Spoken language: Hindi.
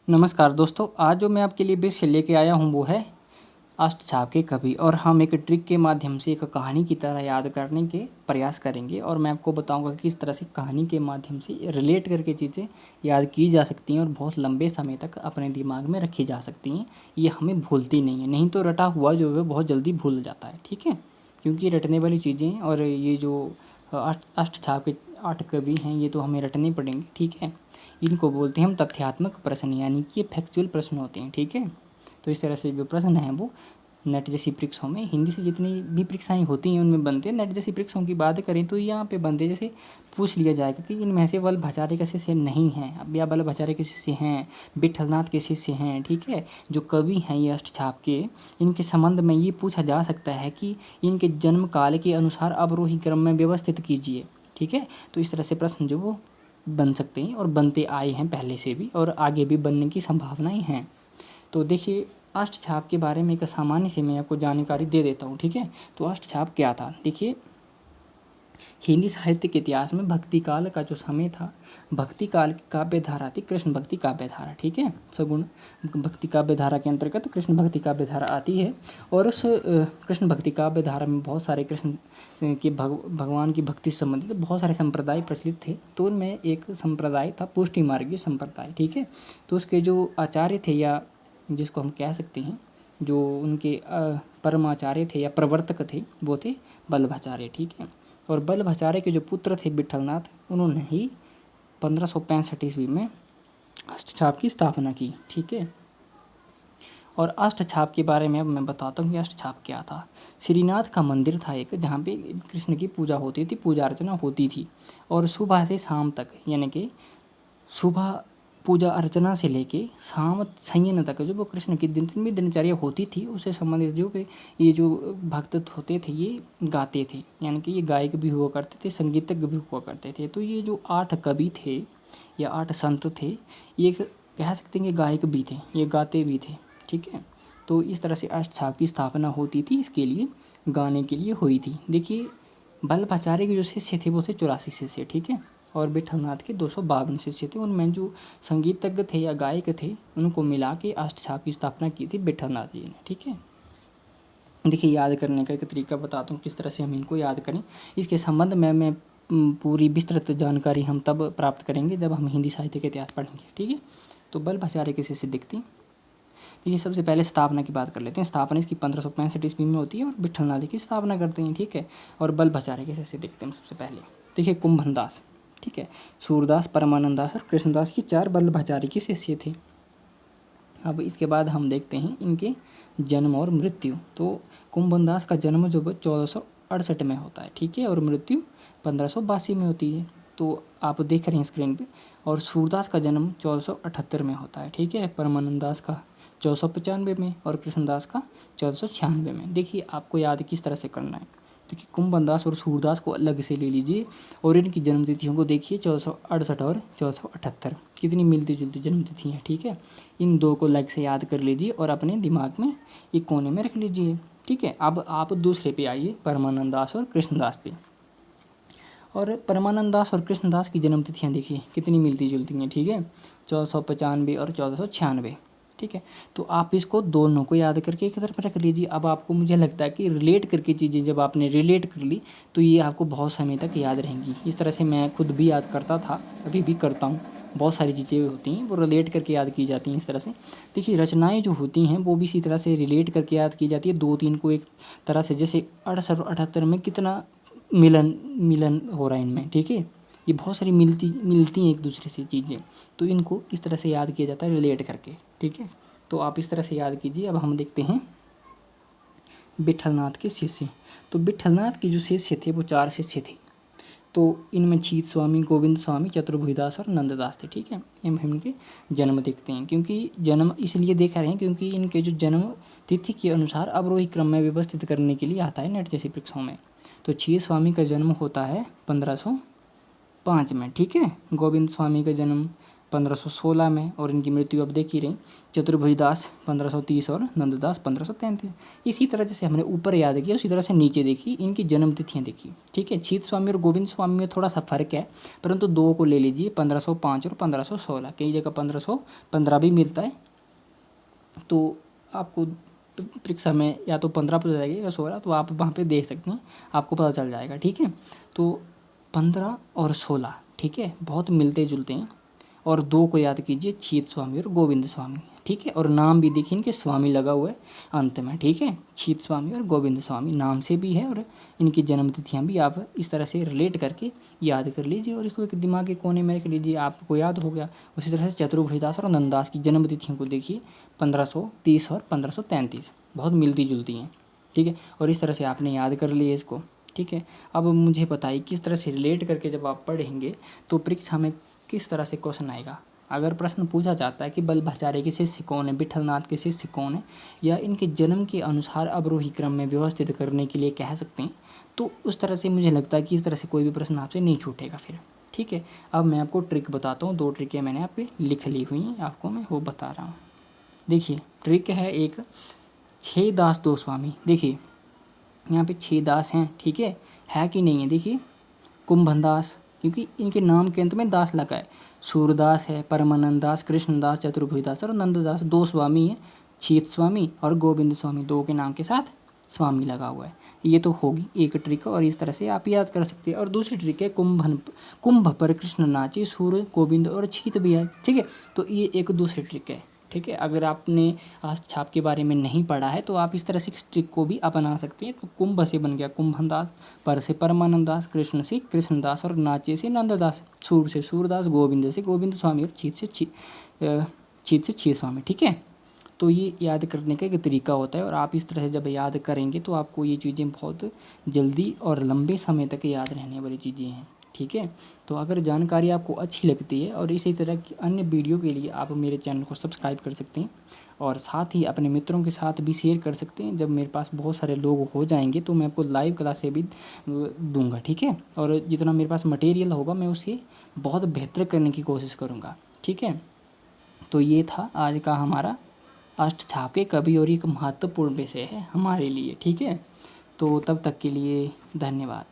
नमस्कार दोस्तों, आज जो मैं आपके लिए विषय लेके आया हूँ वो है अष्टछाप के कवि। और हम एक ट्रिक के माध्यम से एक कहानी की तरह याद करने के प्रयास करेंगे और मैं आपको बताऊंगा कि किस तरह से कहानी के माध्यम से रिलेट करके चीज़ें याद की जा सकती हैं और बहुत लंबे समय तक अपने दिमाग में रखी जा सकती हैं। ये हमें भूलती नहीं है, नहीं तो रटा हुआ जो है बहुत जल्दी भूल जाता है। ठीक है, क्योंकि रटने वाली चीज़ें और ये जो अष्टछाप के 8 कवि हैं ये तो हमें रटने पड़ेंगे। ठीक है, इनको बोलते हैं हम तथ्यात्मक प्रश्न, यानी कि ये फैक्चुअल प्रश्न होते हैं। ठीक है, तो इस तरह से जो प्रश्न हैं वो नेट जैसी परीक्षाओं में, हिंदी से जितनी भी परीक्षाएं होती हैं उनमें बनते हैं। नेट जैसी परीक्षाओं की बात करें तो यहाँ पे बनते, जैसे पूछ लिया जाएगा कि इनमें से वल्लभाचार्य के शिष्य नहीं हैं, अब या वल्लभाचार्य के शिष्य हैं, विट्ठलनाथ के शिष्य हैं। ठीक है, जो कवि हैं ये अष्टछाप के, इनके संबंध में ये पूछा जा सकता है कि इनके जन्म काल के अनुसार अवरोही क्रम में व्यवस्थित कीजिए। ठीक है, तो इस तरह से प्रश्न जो वो बन सकते हैं और बनते आए हैं पहले से भी और आगे भी बनने की संभावनाएं हैं। तो देखिए, अष्टछाप के बारे में एक सामान्य से मैं आपको जानकारी दे देता हूँ। ठीक है, तो अष्टछाप क्या था? देखिए, हिंदी साहित्य के इतिहास में भक्ति काल का जो समय था, भक्ति काल की काव्य धारा थी कृष्ण भक्ति काव्य धारा। ठीक है, सगुण भक्ति काव्य धारा के अंतर्गत कृष्ण भक्ति काव्य धारा आती है और उस कृष्ण भक्ति काव्य धारा में बहुत सारे कृष्ण के भगवान की भक्ति से संबंधित बहुत सारे संप्रदाय प्रचलित थे। तो उनमें एक संप्रदाय था पुष्टि मार्गीय संप्रदाय। ठीक है, तो उसके जो आचार्य थे, या जिसको हम कह सकते हैं जो उनके परमाचार्य थे या प्रवर्तक थे, वो थे वल्लभाचार्य। ठीक है, और वल्लभाचार्य के जो पुत्र थे विट्ठलनाथ, उन्होंने ही 1565 ईस्वी में अष्टछाप की स्थापना की। ठीक है, और अष्टछाप के बारे में अब मैं बताता हूँ कि अष्टछाप क्या था। श्रीनाथ का मंदिर था एक, जहाँ पे कृष्ण की पूजा होती थी, पूजा अर्चना होती थी। और सुबह से शाम तक, यानी कि सुबह पूजा अर्चना से लेके शाम संयन तक जो वो कृष्ण की जितनी भी दिनचर्या होती थी उससे संबंधित जो ये जो भक्त होते थे ये गाते थे, यानी कि ये गायक भी हुआ करते थे, संगीतज्ञ भी हुआ करते थे। तो ये जो 8 कवि थे या 8 संत थे, ये कह सकते हैं कि गायक भी थे, ये गाते भी थे। ठीक है, तो इस तरह से अष्टछाप की स्थापना होती थी, इसके लिए गाने के लिए हुई थी। देखिए, वल्लभाचार्य के जो शिष्य थे वो थे 84 शिष्य। ठीक है, और विट्ठलनाथ के 252 शिष्य थे। उनमें जो संगीतज्ञ थे या गायक थे उनको मिला के अष्टछाप की स्थापना की थी विट्ठलनाथ जी ने। ठीक है, देखिए, याद करने का एक तरीका बताता हूँ किस तरह से हम इनको याद करें। इसके संबंध में मैं पूरी विस्तृत जानकारी हम तब प्राप्त करेंगे जब हम हिंदी साहित्य का इतिहास पढ़ेंगे। ठीक है, तो वल्लभाचार्य के शिष्य दिखते हैं। देखिए, सबसे पहले स्थापना की बात कर लेते हैं। स्थापना इसकी 1565 ईस्वी में होती है और विट्ठलनाथ जी की स्थापना करते हैं। ठीक है, और वल्लभाचार्य के शिष्य दिखते हैं सबसे पहले। देखिए, कुंभनदास, ठीक है, सूरदास, परमानंद दास और कृष्णदास की 4 वल्लभाचार्य के शिष्य थे। अब इसके बाद हम देखते हैं इनके जन्म और मृत्यु। तो कुंभनदास का जन्म जो 1468 में होता है। ठीक है, और मृत्यु 1582 में होती है, तो आप देख रहे हैं स्क्रीन पे। और सूरदास का जन्म 1478 में होता है। ठीक है, परमानंद दास का 1495 में और कृष्णदास का 1496 में। देखिए, आपको याद किस तरह से करना है। देखिए, कुंभनदास और सूरदास को अलग से ले लीजिए और इनकी जन्म तिथियों को देखिए, 1468 और 1478, कितनी मिलती जुलती जन्म तिथि हैं। ठीक है, इन दो को अलग से याद कर लीजिए और अपने दिमाग में एक कोने में रख लीजिए। ठीक है, अब आप दूसरे पे आइए, परमानंद दास और कृष्णदास पे। और परमानंद दास और कृष्णदास की जन्म तिथियाँ देखिए कितनी मिलती जुलती हैं। ठीक है, 1495 और 1496। ठीक है, तो आप इसको दोनों को याद करके एक तरफ रख लीजिए। अब आपको, मुझे लगता है कि रिलेट करके चीज़ें जब आपने रिलेट कर ली तो ये आपको बहुत समय तक याद रहेंगी। इस तरह से मैं खुद भी याद करता था, अभी भी करता हूँ। बहुत सारी चीज़ें होती हैं वो रिलेट करके याद की जाती हैं इस तरह से। देखिए, रचनाएं जो होती हैं वो भी इसी तरह से रिलेट करके याद की जाती है। 2-3 को एक तरह से, जैसे 68 और 78 में कितना मिलन मिलन हो रहा है इनमें। ठीक है, ये बहुत सारी मिलती हैं एक दूसरे से चीज़ें, तो इनको किस तरह से याद किया जाता है, रिलेट करके। ठीक है, तो आप इस तरह से याद कीजिए। अब हम देखते हैं विट्ठलनाथ के शिष्य। तो विट्ठलनाथ के जो शिष्य थे वो 4 शिष्य थे। तो इनमें छीत स्वामी, गोविंद स्वामी, चतुर्भुजदास और नंददास थे। ठीक है, हम इनके जन्म देखते हैं, क्योंकि जन्म इसलिए देखा रहे हैं क्योंकि इनके जो जन्म तिथि के अनुसार अवरोही क्रम में व्यवस्थित करने के लिए आता है नेट जैसी परीक्षाओं में। तो छीत स्वामी का जन्म होता है 1505 में। ठीक है, गोविंद स्वामी का जन्म 1516 में, और इनकी मृत्यु अब देख ही रही, चतुर्भुजदास 1530 और नंददास 1533। इसी तरह जैसे हमने ऊपर याद किया उसी तरह से नीचे देखी, इनकी जन्म तिथियाँ देखी। ठीक है, छीत स्वामी और गोविंद स्वामी में थोड़ा सा फर्क है, परंतु दो को ले लीजिए, 1505 और 1516। कई जगह 1515 भी मिलता है, तो आपको परीक्षा में या तो 15 पता जाएगी या 16, तो आप वहाँ पे देख सकते हैं, आपको पता चल जाएगा। ठीक है, तो 15 और 16, ठीक है, बहुत मिलते जुलते हैं। और दो को याद कीजिए, छीत स्वामी और गोविंद स्वामी। ठीक है, और नाम भी देखिए इनके स्वामी लगा हुआ है अंत में। ठीक है, छीत स्वामी और गोविंद स्वामी नाम से भी है, और इनकी जन्म तिथियाँ भी आप इस तरह से रिलेट करके याद कर लीजिए, और इसको एक दिमाग के कोने में रख लीजिए, आपको याद हो गया। उसी तरह से चतुर्भुजदास और नंददास की जन्म तिथियों को देखिए, 1530 और 1533, बहुत मिलती जुलती हैं। ठीक है, और इस तरह से आपने याद कर लिया इसको। ठीक है, अब मुझे बताइए किस तरह से रिलेट करके जब आप पढ़ेंगे तो परीक्षा में किस तरह से क्वेश्चन आएगा। अगर प्रश्न पूछा जाता है कि बल्भाचार्य के शिष्य कौन है, विठलनाथ के शिष्य कौन है, या इनके जन्म के अनुसार अवरोही क्रम में व्यवस्थित करने के लिए कह सकते हैं, तो उस तरह से मुझे लगता है कि इस तरह से कोई भी प्रश्न आपसे नहीं छूटेगा फिर। ठीक है, अब मैं आपको ट्रिक बताता हूँ, 2 ट्रिकें मैंने आप पे लिख ली हुई हैं, आपको मैं वो बता रहा हूँ। देखिए ट्रिक है एक, 6 दास 2 स्वामी। देखिए यहाँ पे 6 दास हैं, ठीक है कि नहीं है। देखिए कुंभनदास, क्योंकि इनके नाम के अंत में दास लगा है। सूरदास है, परमानंद दास, कृष्णदास, चतुर्भुजदास और नंददास। 2 स्वामी हैं, छीत स्वामी और गोविंद स्वामी, 2 के नाम के साथ स्वामी लगा हुआ है। ये तो होगी एक ट्रिक, और इस तरह से आप याद कर सकते हैं। और दूसरी ट्रिक है कुंभ पर कृष्ण नाचे, सूर्य गोविंद और छीत भी है। ठीक है, तो ये एक दूसरी ट्रिक है। ठीक है, अगर आपने छाप के बारे में नहीं पढ़ा है तो आप इस तरह से ट्रिक को भी अपना सकते हैं। तो कुंभ से बन गया कुंभनदास, पर से परमानंद दास, कृष्ण से कृष्णदास और नाचे से नंददास, सूर्य से सूरदास, गोविंद से गोविंद स्वामी और छीत से छीत स्वामी। ठीक है, तो ये याद करने का एक तरीका होता है, और आप इस तरह से जब याद करेंगे तो आपको ये चीज़ें बहुत जल्दी और लंबे समय तक याद रहने वाली चीज़ें हैं। ठीक है, तो अगर जानकारी आपको अच्छी लगती है और इसी तरह की अन्य वीडियो के लिए आप मेरे चैनल को सब्सक्राइब कर सकते हैं, और साथ ही अपने मित्रों के साथ भी शेयर कर सकते हैं। जब मेरे पास बहुत सारे लोग हो जाएंगे तो मैं आपको लाइव क्लासें भी दूंगा। ठीक है, और जितना मेरे पास मटेरियल होगा मैं उसे बहुत बेहतर करने की कोशिश करूँगा। ठीक है, तो ये था आज का हमारा अष्टछाप के कवि, और एक महत्वपूर्ण विषय है हमारे लिए। ठीक है, तो तब तक के लिए धन्यवाद।